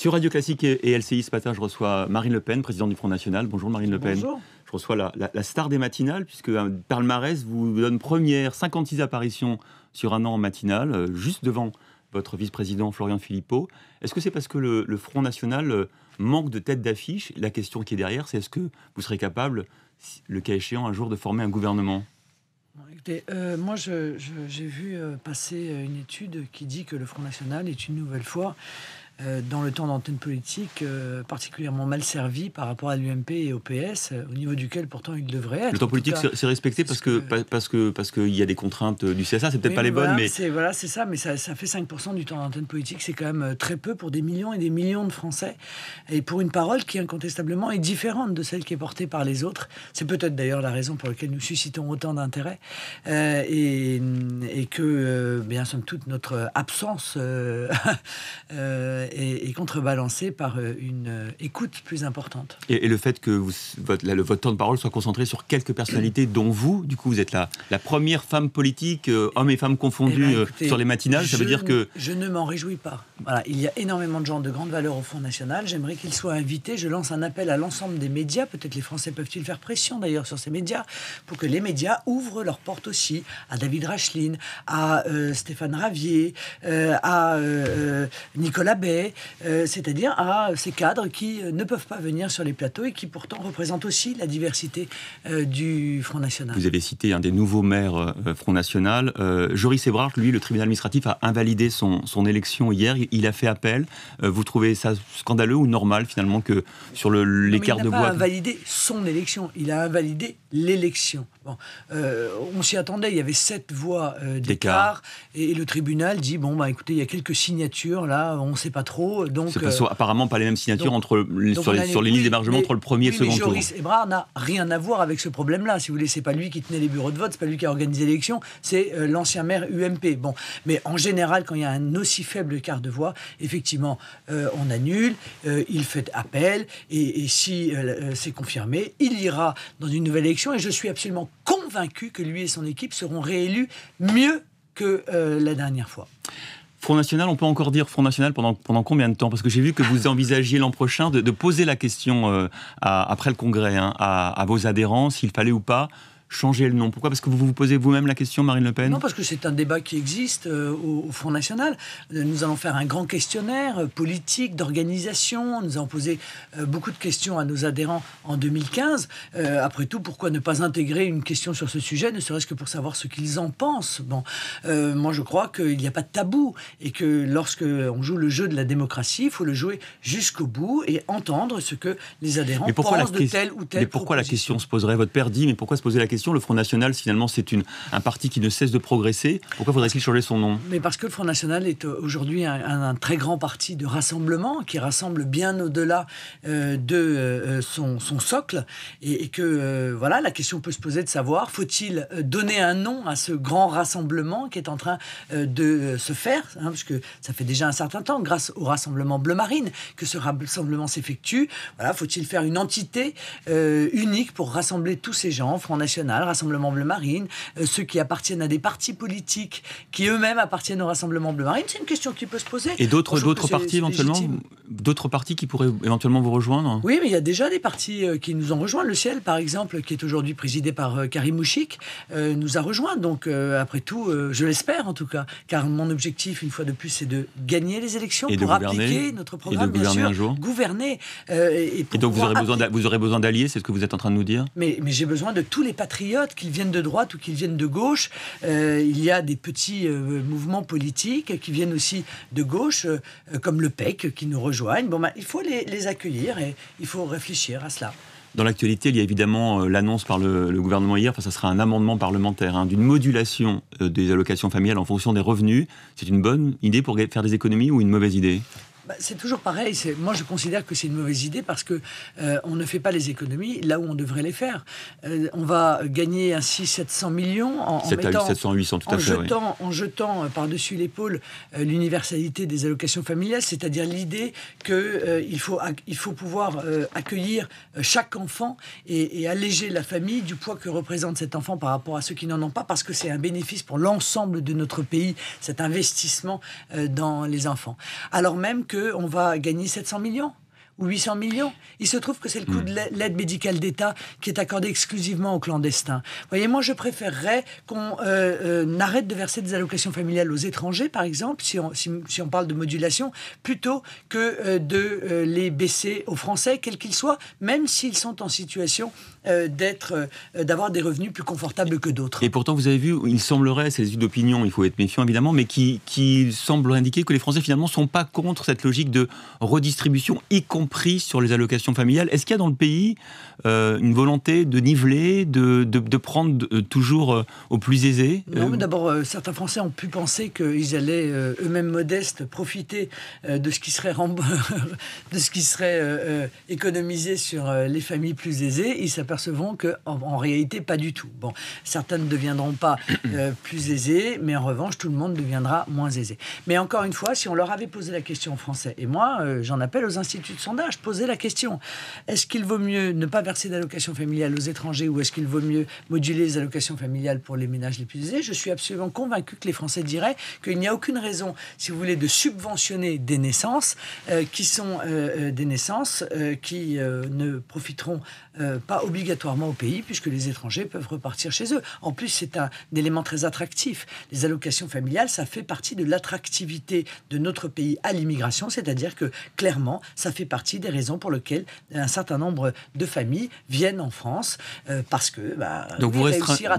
Sur Radio Classique et LCI, ce matin, je reçois Marine Le Pen, présidente du Front National. Bonjour Marine Le Pen. Bonjour. Je reçois la star des matinales, puisque un palmarès vous donne première 56 apparitions sur un an en matinale, juste devant votre vice-président Florian Philippot. Est-ce que c'est parce que le Front National manque de tête d'affiche? La question qui est derrière, c'est est-ce que vous serez capable, le cas échéant, un jour de former un gouvernement? Écoutez, moi j'ai vu passer une étude qui dit que le Front National est une nouvelle fois dans le temps d'antenne politique particulièrement mal servi par rapport à l'UMP et au PS, au niveau duquel pourtant il devrait être. Le temps politique, c'est respecté parce qu'il y a des contraintes du CSA, c'est peut-être pas les bonnes, mais... C'est ça, mais ça fait 5% du temps d'antenne politique, c'est quand même très peu pour des millions et des millions de Français, et pour une parole qui incontestablement est différente de celle qui est portée par les autres. C'est peut-être d'ailleurs la raison pour laquelle nous suscitons autant d'intérêt, et que, bien somme toute, notre absence est contrebalancée par une écoute plus importante. Et le fait que votre temps de parole soit concentré sur quelques personnalités, dont vous, du coup, vous êtes la première femme politique, hommes et femmes confondus, écoutez, sur les matinales, ça veut dire que... Je ne m'en réjouis pas. Voilà, il y a énormément de gens de grande valeur au Front National. J'aimerais qu'ils soient invités. Je lance un appel à l'ensemble des médias. Peut-être les Français peuvent-ils faire pression, d'ailleurs, sur ces médias, pour que les médias ouvrent leurs portes aussi à David Racheline, à Stéphane Ravier, à Nicolas Bay, c'est-à-dire à ces cadres qui ne peuvent pas venir sur les plateaux et qui pourtant représentent aussi la diversité du Front National. Vous avez cité un des nouveaux maires Front National. Joris Ebrard, lui, le tribunal administratif a invalidé son élection hier. Il a fait appel. Vous trouvez ça scandaleux ou normal, finalement, que sur l'écart de voix... Il n'a pas invalidé son élection, il a invalidé l'élection. Bon, on s'y attendait, il y avait 7 voix d'écart, et le tribunal dit, écoutez, il y a quelques signatures, là, on ne sait pas trop, donc... C'est apparemment pas les mêmes signatures sur les lignes d'émargement entre le premier et le second tour. Joris Ebrard n'a rien à voir avec ce problème-là, si vous voulez, c'est pas lui qui tenait les bureaux de vote, c'est pas lui qui a organisé l'élection, c'est l'ancien maire UMP. Bon, mais en général, quand il y a un aussi faible écart de voix, effectivement, on annule, il fait appel, et si c'est confirmé, il ira dans une nouvelle élection, et je suis absolument convaincu que lui et son équipe seront réélus mieux que la dernière fois. Front National, on peut encore dire Front National pendant combien de temps? Parce que j'ai vu que vous envisagiez l'an prochain de poser la question après le Congrès à vos adhérents, s'il fallait ou pas changer le nom. Pourquoi? Parce que vous vous posez vous-même la question, Marine Le Pen? Non, parce que c'est un débat qui existe au Front National. Nous allons faire un grand questionnaire politique, d'organisation. Nous avons posé beaucoup de questions à nos adhérents en 2015. Après tout, pourquoi ne pas intégrer une question sur ce sujet, ne serait-ce que pour savoir ce qu'ils en pensent? Bon, moi, je crois qu'il n'y a pas de tabou et que lorsque on joue le jeu de la démocratie, il faut le jouer jusqu'au bout et entendre ce que les adhérents pensent de telle ou telle Mais pourquoi la question se poserait? Votre père dit, mais pourquoi se poser la question? Le Front National, finalement, c'est un parti qui ne cesse de progresser. Pourquoi faudrait-il changer son nom? Mais parce que le Front National est aujourd'hui un très grand parti de rassemblement qui rassemble bien au-delà de son socle et que voilà, la question peut se poser de savoir, faut-il donner un nom à ce grand rassemblement qui est en train de se faire, parce que ça fait déjà un certain temps, grâce au rassemblement Bleu Marine, que ce rassemblement s'effectue. Voilà, faut-il faire une entité unique pour rassembler tous ces gens, Front National, Rassemblement Bleu Marine, ceux qui appartiennent à des partis politiques qui eux-mêmes appartiennent au Rassemblement Bleu Marine? C'est une question qui peut se poser. Et d'autres partis éventuellement, d'autres partis qui pourraient éventuellement vous rejoindre? Oui, mais il y a déjà des partis qui nous ont rejoints. Le Ciel, par exemple, qui est aujourd'hui présidé par Karim Mouchik, nous a rejoints. Donc, après tout, je l'espère en tout cas, car mon objectif, une fois de plus, c'est de gagner les élections et pour appliquer notre programme, et de gouverner bien sûr, un jour. Gouverner. Et donc, vous aurez besoin d'alliés, c'est ce que vous êtes en train de nous dire? Mais j'ai besoin de tous les patriotes, qu'ils viennent de droite ou qu'ils viennent de gauche. Il y a des petits mouvements politiques qui viennent aussi de gauche, comme le PEC, qui nous rejoignent. Il faut les accueillir et il faut réfléchir à cela. Dans l'actualité, il y a évidemment l'annonce par le gouvernement hier, ça sera un amendement parlementaire, d'une modulation des allocations familiales en fonction des revenus. C'est une bonne idée pour faire des économies ou une mauvaise idée? C'est toujours pareil. Moi, je considère que c'est une mauvaise idée parce que on ne fait pas les économies là où on devrait les faire. On va gagner ainsi 700 millions en 700, 800, tout à fait, en jetant par-dessus l'épaule l'universalité des allocations familiales, c'est-à-dire l'idée qu'il faut pouvoir accueillir chaque enfant et alléger la famille du poids que représente cet enfant par rapport à ceux qui n'en ont pas, parce que c'est un bénéfice pour l'ensemble de notre pays, cet investissement dans les enfants. Alors même que qu'on va gagner 700 millions ou 800 millions. Il se trouve que c'est le coût de l'aide médicale d'État qui est accordée exclusivement aux clandestins. Vous voyez, moi, je préférerais qu'on arrête de verser des allocations familiales aux étrangers, par exemple, si on parle de modulation, plutôt que de les baisser aux Français, quels qu'ils soient, même s'ils sont en situation d'avoir des revenus plus confortables que d'autres. Et pourtant, vous avez vu, il semblerait, c'est des études d'opinion, il faut être méfiant évidemment, mais qui semble indiquer que les Français finalement ne sont pas contre cette logique de redistribution, y compris sur les allocations familiales. Est-ce qu'il y a dans le pays une volonté de niveler, de prendre toujours aux plus aisés? Non, mais d'abord, certains Français ont pu penser qu'ils allaient, eux-mêmes modestes, profiter de ce qui serait, économisé sur les familles plus aisées. Ils s'apercevront qu'en réalité, pas du tout. Bon, certains ne deviendront pas plus aisés, mais en revanche, tout le monde deviendra moins aisé. Mais encore une fois, si on leur avait posé la question aux Français, et moi, j'en appelle aux instituts de sondage, poser la question. Est-ce qu'il vaut mieux ne pas verser d'allocations familiales aux étrangers ou est-ce qu'il vaut mieux moduler les allocations familiales pour les ménages les plus aisés? Je suis absolument convaincu que les Français diraient qu'il n'y a aucune raison, si vous voulez, de subventionner des naissances qui sont des naissances qui ne profiteront pas obligatoirement au pays puisque les étrangers peuvent repartir chez eux. En plus, c'est un élément très attractif. Les allocations familiales, ça fait partie de l'attractivité de notre pays à l'immigration, c'est-à-dire que clairement, ça fait partie des raisons pour lesquelles un certain nombre de familles viennent en France parce que donc vous réussir à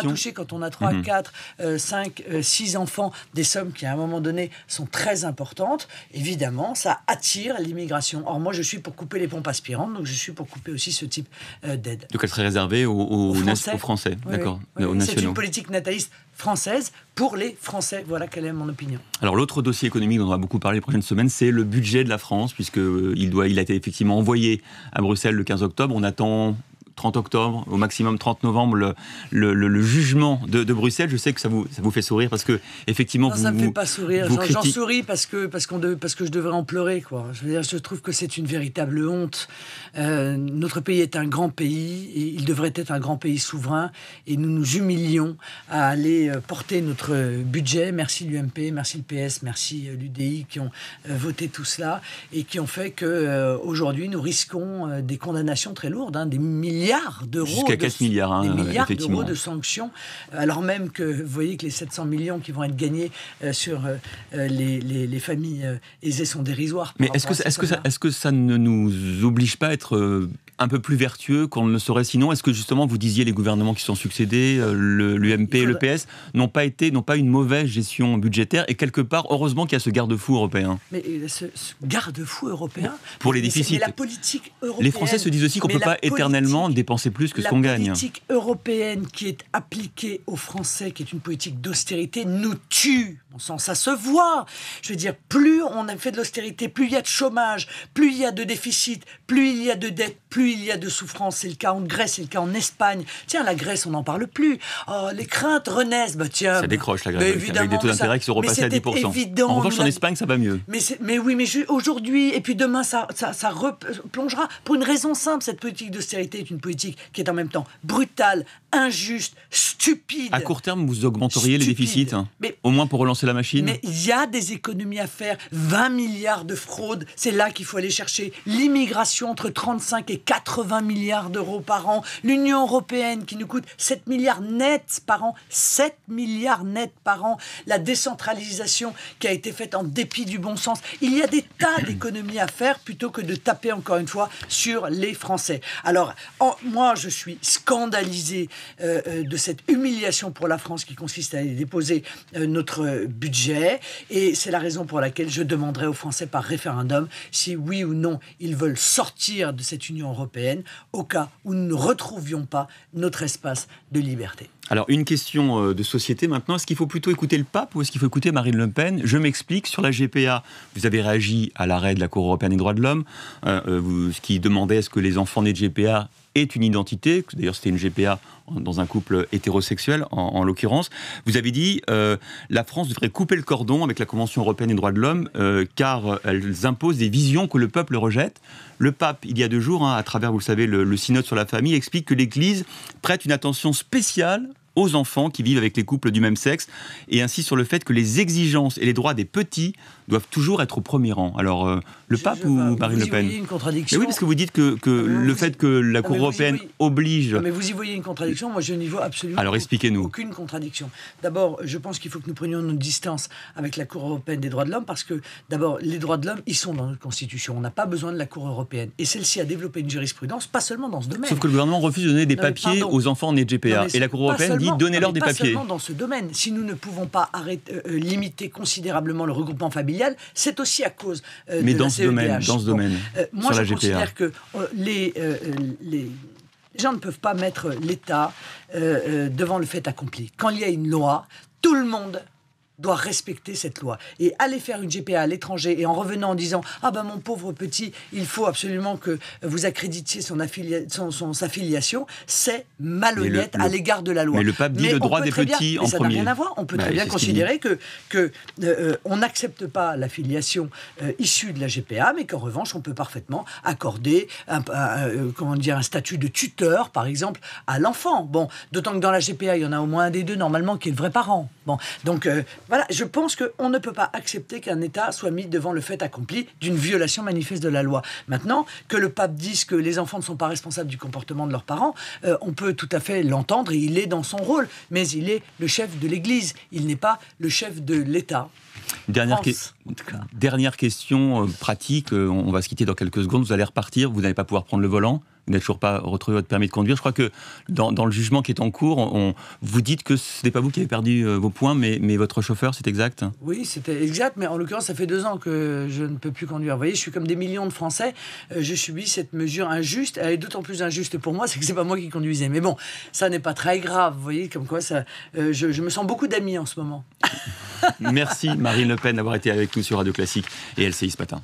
toucher quand on a 3, 4, 5, 6 enfants, des sommes qui à un moment donné sont très importantes, évidemment, ça attire l'immigration. Or moi je suis pour couper les pompes aspirantes, donc je suis pour couper aussi ce type d'aide. Donc elle serait réservée aux Français, oui, d'accord, oui, aux oui. nationaux. C'est une politique nataliste française pour les Français. Voilà quelle est mon opinion. Alors l'autre dossier économique dont on va beaucoup parler les prochaines semaines, c'est le budget de la France, puisqu'il a été effectivement envoyé à Bruxelles le 15 octobre. On attend 30 octobre, au maximum 30 novembre, le jugement de Bruxelles. Je sais que ça vous fait sourire parce que effectivement, ça me fait pas sourire. J'en souris parce que je devrais en pleurer, quoi. Je trouve que c'est une véritable honte. Notre pays est un grand pays et il devrait être un grand pays souverain et nous nous humilions à aller porter notre budget. Merci l'UMP, merci le PS, merci l'UDI qui ont voté tout cela et qui ont fait que aujourd'hui nous risquons des condamnations très lourdes, des milliards d'euros. Jusqu'à 4 milliards, des milliards d'euros de sanctions, alors même que vous voyez que les 700 millions qui vont être gagnés sur les familles aisées sont dérisoires. Mais est-ce que ça ne nous oblige pas à être un peu plus vertueux qu'on ne le serait sinon? Est-ce que justement, vous disiez, les gouvernements qui sont succédés, l'UMP et le PS, n'ont pas une mauvaise gestion budgétaire et quelque part, heureusement qu'il y a ce garde-fou européen. Mais ce garde-fou européen... Pour les déficits. Mais la politique européenne... Les Français se disent aussi qu'on ne peut pas éternellement dépenser plus que ce qu'on gagne. La politique européenne qui est appliquée aux Français, qui est une politique d'austérité, nous tue. Bon sang, ça se voit. Je veux dire, plus on a fait de l'austérité, plus il y a de chômage, plus il y a de déficit, plus il y a de dette, plus il y a de souffrance. C'est le cas en Grèce, c'est le cas en Espagne. Tiens, la Grèce, on n'en parle plus. Oh, les craintes renaissent. Ça décroche, la Grèce, avec des taux d'intérêt qui sont repassés à 10%. Évident, en revanche, en Espagne, ça va mieux. Mais aujourd'hui, et puis demain, ça replongera. Pour une raison simple, cette politique d'austérité est une politique qui est en même temps brutale, injuste, stupide. À court terme, vous augmenteriez les déficits, au moins pour relancer la machine. Mais il y a des économies à faire. 20 milliards de fraude, c'est là qu'il faut aller chercher. L'immigration, entre 35 et 80 milliards d'euros par an. L'Union européenne qui nous coûte 7 milliards nets par an. 7 milliards nets par an. La décentralisation qui a été faite en dépit du bon sens. Il y a des tas d'économies à faire plutôt que de taper encore une fois sur les Français. Alors, moi, je suis scandalisé de cette humiliation pour la France qui consiste à aller déposer notre budget. Et c'est la raison pour laquelle je demanderai aux Français par référendum si oui ou non ils veulent sortir de cette Union européenne au cas où nous ne retrouvions pas notre espace de liberté. Alors, une question de société maintenant. Est-ce qu'il faut plutôt écouter le pape ou est-ce qu'il faut écouter Marine Le Pen? Je m'explique. Sur la GPA, vous avez réagi à l'arrêt de la Cour européenne des droits de l'homme, ce qui demandait à ce que les enfants nés de GPA aient une identité. D'ailleurs, c'était une GPA dans un couple hétérosexuel, en l'occurrence. Vous avez dit la France devrait couper le cordon avec la Convention européenne des droits de l'homme, car elles imposent des visions que le peuple rejette. Le pape, il y a 2 jours, à travers, vous le savez, le synode sur la famille, explique que l'Église prête une attention spéciale aux enfants qui vivent avec les couples du même sexe, et ainsi sur le fait que les exigences et les droits des petits doivent toujours être au premier rang. Alors, le pape ou Marine Le Pen? Vous y voyez une contradiction. Mais oui, parce que vous dites que le fait que la Cour européenne oblige... Non, mais vous y voyez une contradiction, moi je n'y vois absolument Alors, expliquez-nous. Aucune contradiction. D'abord, je pense qu'il faut que nous prenions nos distances avec la Cour européenne des droits de l'homme, parce que, d'abord, les droits de l'homme, ils sont dans notre Constitution. On n'a pas besoin de la Cour européenne. Et celle-ci a développé une jurisprudence, pas seulement dans ce domaine. Sauf que le gouvernement refuse de donner des papiers aux enfants nés de GPA. Et la Cour européenne dit donnez-leur des papiers. Pas seulement dans ce domaine. Si nous ne pouvons pas limiter considérablement le regroupement familial, c'est aussi à cause mais de dans la ce domaine, dans ce domaine, moi, sur la je GPA. considère que les gens ne peuvent pas mettre l'État devant le fait accompli. Quand il y a une loi, tout le monde doit respecter cette loi. Et aller faire une GPA à l'étranger et en revenant en disant « Ah ben mon pauvre petit, il faut absolument que vous accréditiez sa filiation », c'est malhonnête à l'égard de la loi. Mais le pape dit le droit des petits en premier. Ça n'a rien à voir. On peut très bien considérer que on n'accepte pas la filiation issue de la GPA, mais qu'en revanche, on peut parfaitement accorder un statut de tuteur, par exemple, à l'enfant. Bon, d'autant que dans la GPA, il y en a au moins un des deux, normalement, qui est le vrai parent. Bon, donc... Voilà, je pense qu'on ne peut pas accepter qu'un État soit mis devant le fait accompli d'une violation manifeste de la loi. Maintenant, que le pape dise que les enfants ne sont pas responsables du comportement de leurs parents, on peut tout à fait l'entendre, et il est dans son rôle, mais il est le chef de l'Église, il n'est pas le chef de l'État. Dernière question pratique, on va se quitter dans quelques secondes, vous allez repartir, vous n'allez pas pouvoir prendre le volant, vous n'avez toujours pas retrouvé votre permis de conduire. Je crois que dans le jugement qui est en cours, vous dites que ce n'est pas vous qui avez perdu vos points, mais votre chauffeur, c'est exact? Oui, c'était exact, mais en l'occurrence, ça fait 2 ans que je ne peux plus conduire. Vous voyez, je suis comme des millions de Français, je subis cette mesure injuste. Elle est d'autant plus injuste pour moi, c'est que c'est pas moi qui conduisais. Mais bon, ça n'est pas très grave, vous voyez, comme quoi ça, je me sens beaucoup d'amis en ce moment. Merci Marine Le Pen d'avoir été avec nous sur Radio Classique et LCI ce matin.